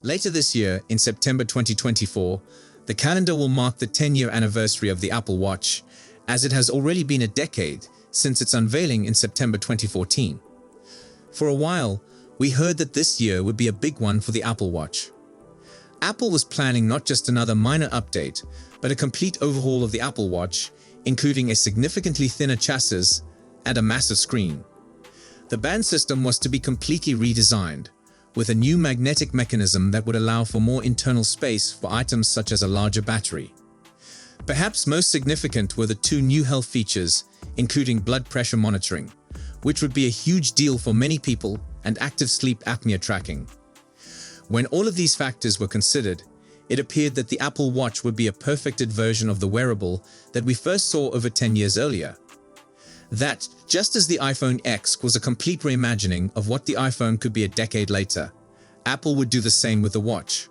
Later this year, in September 2024, the calendar will mark the 10-year anniversary of the Apple Watch, as it has already been a decade since its unveiling in September 2014. For a while, we heard that this year would be a big one for the Apple Watch. Apple was planning not just another minor update, but a complete overhaul of the Apple Watch, including a significantly thinner chassis and a massive screen. The band system was to be completely redesigned, with a new magnetic mechanism that would allow for more internal space for items such as a larger battery. Perhaps most significant were the two new health features, including blood pressure monitoring, which would be a huge deal for many people, and active sleep apnea tracking. When all of these factors were considered, it appeared that the Apple Watch would be a perfected version of the wearable that we first saw over 10 years earlier. That, just as the iPhone X was a complete reimagining of what the iPhone could be a decade later, Apple would do the same with the watch.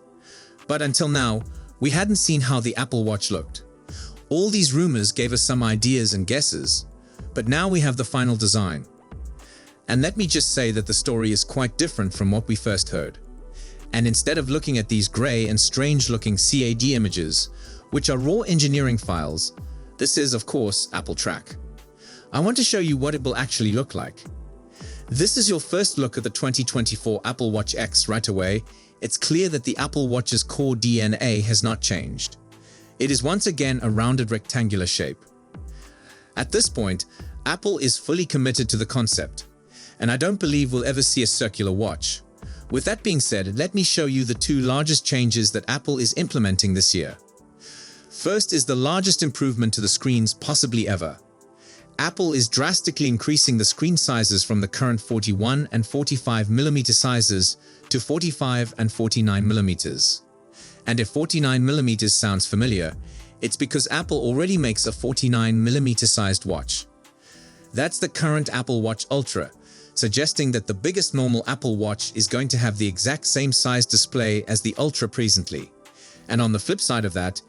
But until now, we hadn't seen how the Apple Watch looked. All these rumors gave us some ideas and guesses, but now we have the final design. And let me just say that the story is quite different from what we first heard. And instead of looking at these gray and strange-looking CAD images, which are raw engineering files, this is, of course, Apple Track. I want to show you what it will actually look like. This is your first look at the 2024 Apple Watch X. Right away, it's clear that the Apple Watch's core DNA has not changed. It is once again a rounded rectangular shape. At this point, Apple is fully committed to the concept, and I don't believe we'll ever see a circular watch. With that being said, let me show you the two largest changes that Apple is implementing this year. First is the largest improvement to the screens possibly ever. Apple is drastically increasing the screen sizes from the current 41 and 45 mm sizes to 45 and 49 mm. And if 49 mm sounds familiar, it's because Apple already makes a 49 mm sized watch. That's the current Apple Watch Ultra, suggesting that the biggest normal Apple Watch is going to have the exact same size display as the Ultra presently. And on the flip side of that,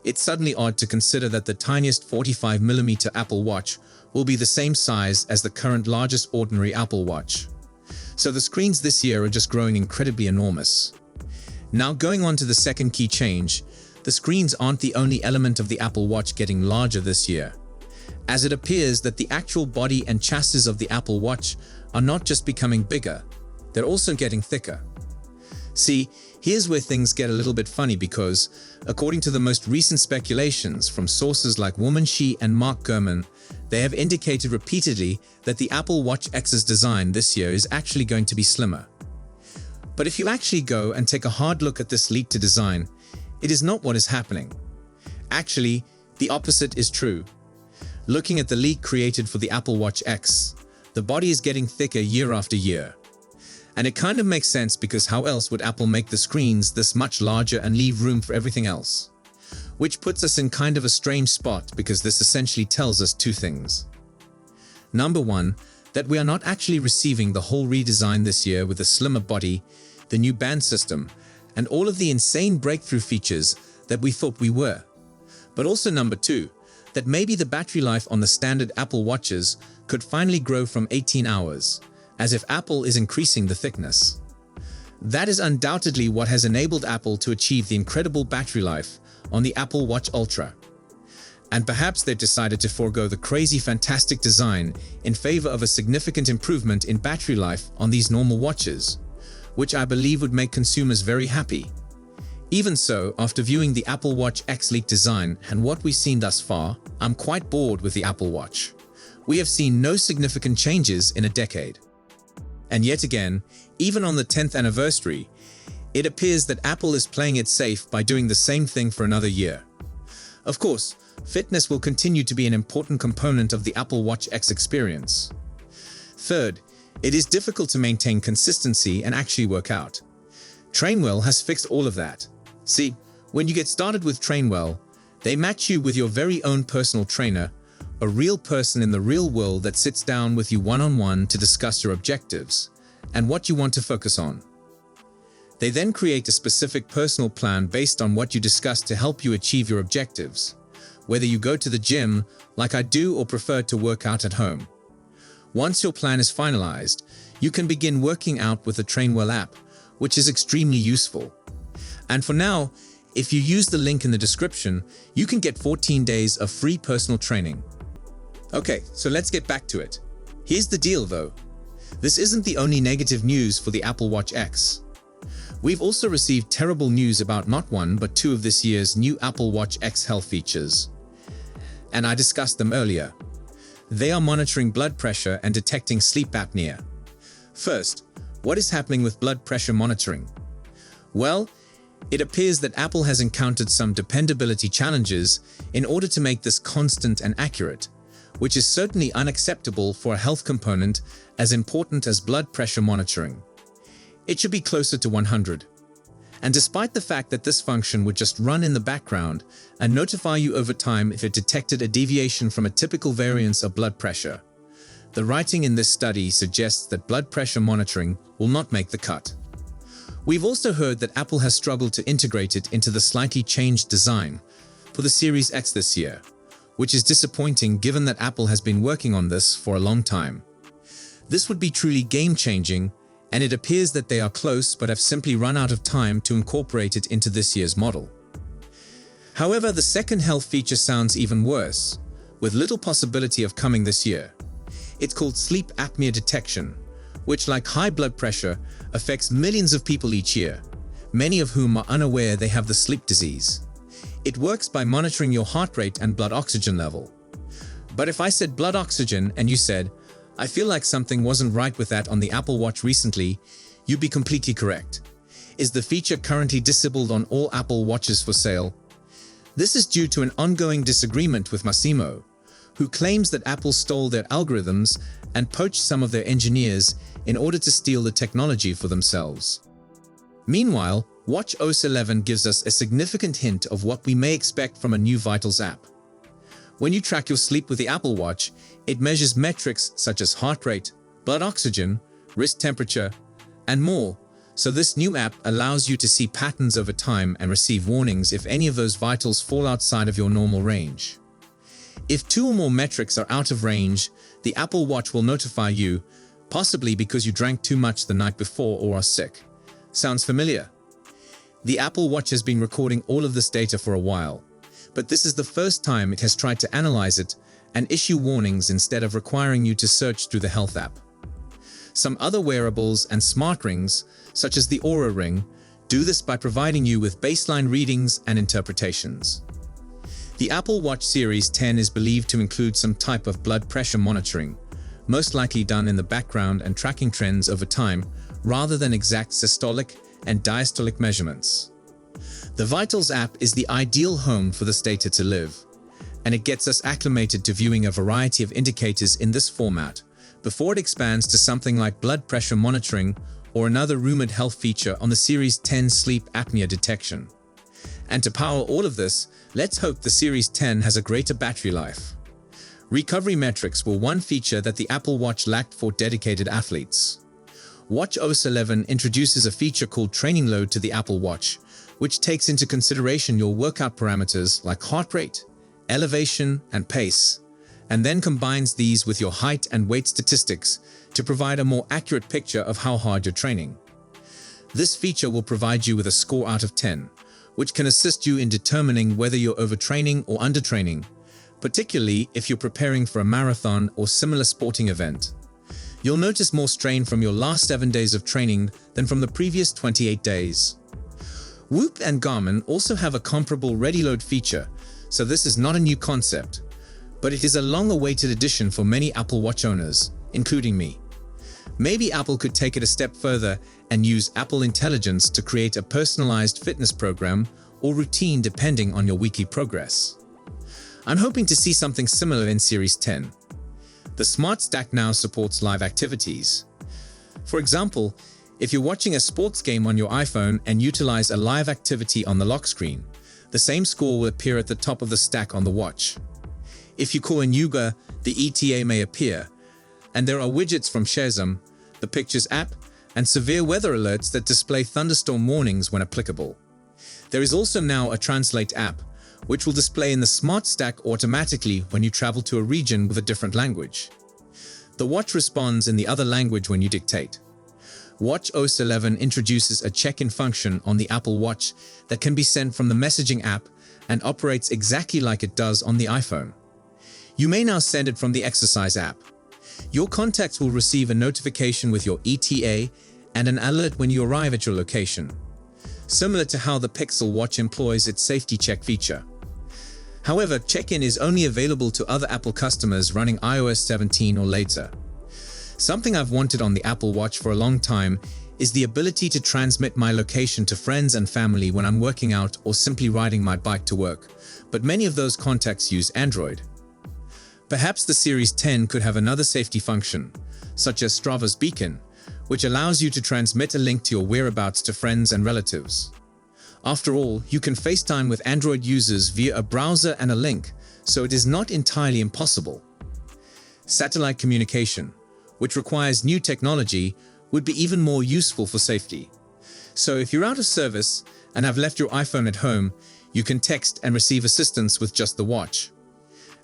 it's suddenly odd to consider that the tiniest 45 mm Apple Watch will be the same size as the current largest ordinary Apple Watch. So the screens this year are just growing incredibly enormous. Now going on to the second key change, the screens aren't the only element of the Apple Watch getting larger this year, as it appears that the actual body and chassis of the Apple Watch are not just becoming bigger, they're also getting thicker. See, here's where things get a little bit funny because, according to the most recent speculations from sources like Womanshi and Mark Gurman, they have indicated repeatedly that the Apple Watch X's design this year is actually going to be slimmer. But if you actually go and take a hard look at this leak to design, it is not what is happening. Actually, the opposite is true. Looking at the leak created for the Apple Watch X, the body is getting thicker year after year. And it kind of makes sense because how else would Apple make the screens this much larger and leave room for everything else? Which puts us in kind of a strange spot because this essentially tells us two things. Number one, that we are not actually receiving the whole redesign this year with a slimmer body, the new band system, and all of the insane breakthrough features that we thought we were. But also number two, that maybe the battery life on the standard Apple Watches could finally grow from 18 hours, as if Apple is increasing the thickness. That is undoubtedly what has enabled Apple to achieve the incredible battery life on the Apple Watch Ultra. And perhaps they've decided to forego the crazy fantastic design in favor of a significant improvement in battery life on these normal watches, which I believe would make consumers very happy. Even so, after viewing the Apple Watch X leak design and what we've seen thus far, I'm quite bored with the Apple Watch. We have seen no significant changes in a decade. And yet again, even on the 10th anniversary, it appears that Apple is playing it safe by doing the same thing for another year. Of course, fitness will continue to be an important component of the Apple Watch X experience. Third, it is difficult to maintain consistency and actually work out. Trainwell has fixed all of that. See, when you get started with Trainwell, they match you with your very own personal trainer, a real person in the real world that sits down with you one-on-one to discuss your objectives and what you want to focus on. They then create a specific personal plan based on what you discuss to help you achieve your objectives, whether you go to the gym, like I do, or prefer to work out at home. Once your plan is finalized, you can begin working out with the Trainwell app, which is extremely useful. And for now, if you use the link in the description, you can get 14 days of free personal training. Okay, so let's get back to it. Here's the deal though. This isn't the only negative news for the Apple Watch X. We've also received terrible news about not one but two of this year's new Apple Watch X health features. And I discussed them earlier. They are monitoring blood pressure and detecting sleep apnea. First, what is happening with blood pressure monitoring? Well, it appears that Apple has encountered some dependability challenges in order to make this constant and accurate, which is certainly unacceptable for a health component as important as blood pressure monitoring. It should be closer to 100. And despite the fact that this function would just run in the background and notify you over time if it detected a deviation from a typical variance of blood pressure, the writing in this study suggests that blood pressure monitoring will not make the cut. We've also heard that Apple has struggled to integrate it into the slightly changed design for the Series X this year, which is disappointing given that Apple has been working on this for a long time. This would be truly game-changing, and it appears that they are close but have simply run out of time to incorporate it into this year's model. However, the second health feature sounds even worse, with little possibility of coming this year. It's called sleep apnea detection, which, like high blood pressure, affects millions of people each year, many of whom are unaware they have the sleep disease. It works by monitoring your heart rate and blood oxygen level. But if I said blood oxygen and you said, "I feel like something wasn't right with that on the Apple Watch recently," you'd be completely correct. Is the feature currently disabled on all Apple Watches for sale? This is due to an ongoing disagreement with Massimo, who claims that Apple stole their algorithms and poached some of their engineers in order to steal the technology for themselves. Meanwhile, watchOS 11 gives us a significant hint of what we may expect from a new Vitals app. When you track your sleep with the Apple Watch, it measures metrics such as heart rate, blood oxygen, wrist temperature, and more, so this new app allows you to see patterns over time and receive warnings if any of those vitals fall outside of your normal range. If two or more metrics are out of range, the Apple Watch will notify you, possibly because you drank too much the night before or are sick. Sounds familiar? The Apple Watch has been recording all of this data for a while, but this is the first time it has tried to analyze it and issue warnings instead of requiring you to search through the Health app. Some other wearables and smart rings, such as the Aura Ring, do this by providing you with baseline readings and interpretations. The Apple Watch Series 10 is believed to include some type of blood pressure monitoring, most likely done in the background and tracking trends over time, rather than exact systolic and diastolic measurements. The Vitals app is the ideal home for this data to live, and it gets us acclimated to viewing a variety of indicators in this format before it expands to something like blood pressure monitoring or another rumored health feature on the Series 10 sleep apnea detection. And to power all of this, let's hope the Series 10 has a greater battery life. Recovery metrics were one feature that the Apple Watch lacked for dedicated athletes. watchOS 11 introduces a feature called Training Load to the Apple Watch, which takes into consideration your workout parameters like heart rate, elevation, and pace, and then combines these with your height and weight statistics to provide a more accurate picture of how hard you're training. This feature will provide you with a score out of 10, which can assist you in determining whether you're overtraining or undertraining, particularly if you're preparing for a marathon or similar sporting event. You'll notice more strain from your last 7 days of training than from the previous 28 days. Whoop and Garmin also have a comparable Ready Load feature, so this is not a new concept, but it is a long-awaited addition for many Apple Watch owners, including me. Maybe Apple could take it a step further and use Apple Intelligence to create a personalized fitness program or routine depending on your weekly progress. I'm hoping to see something similar in Series 10. The Smart Stack now supports live activities. For example, if you're watching a sports game on your iPhone and utilize a live activity on the lock screen, the same score will appear at the top of the stack on the watch. If you call in yoga, the ETA may appear, and there are widgets from Shazam, the Pictures app, and severe weather alerts that display thunderstorm warnings when applicable. There is also now a Translate app, which will display in the Smart Stack automatically when you travel to a region with a different language. The watch responds in the other language when you dictate. WatchOS 11 introduces a check-in function on the Apple Watch that can be sent from the messaging app and operates exactly like it does on the iPhone. You may now send it from the exercise app. Your contacts will receive a notification with your ETA and an alert when you arrive at your location, similar to how the Pixel Watch employs its safety check feature. However, check-in is only available to other Apple customers running iOS 17 or later. Something I've wanted on the Apple Watch for a long time is the ability to transmit my location to friends and family when I'm working out or simply riding my bike to work, but many of those contacts use Android. Perhaps the Series 10 could have another safety function, such as Strava's beacon, which allows you to transmit a link to your whereabouts to friends and relatives. After all, you can FaceTime with Android users via a browser and a link, so it is not entirely impossible. Satellite communication, which requires new technology, would be even more useful for safety. So if you're out of service and have left your iPhone at home, you can text and receive assistance with just the watch.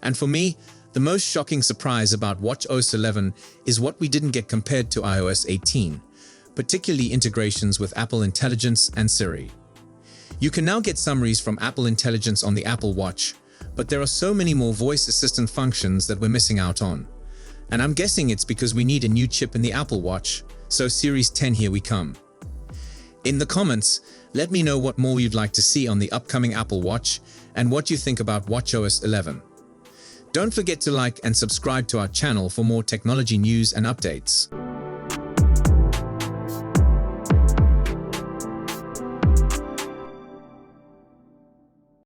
And for me, the most shocking surprise about WatchOS 11 is what we didn't get compared to iOS 18, particularly integrations with Apple Intelligence and Siri. You can now get summaries from Apple Intelligence on the Apple Watch, but there are so many more voice assistant functions that we're missing out on. And I'm guessing it's because we need a new chip in the Apple Watch, so Series 10 here we come. In the comments, let me know what more you'd like to see on the upcoming Apple Watch and what you think about WatchOS 11. Don't forget to like and subscribe to our channel for more technology news and updates.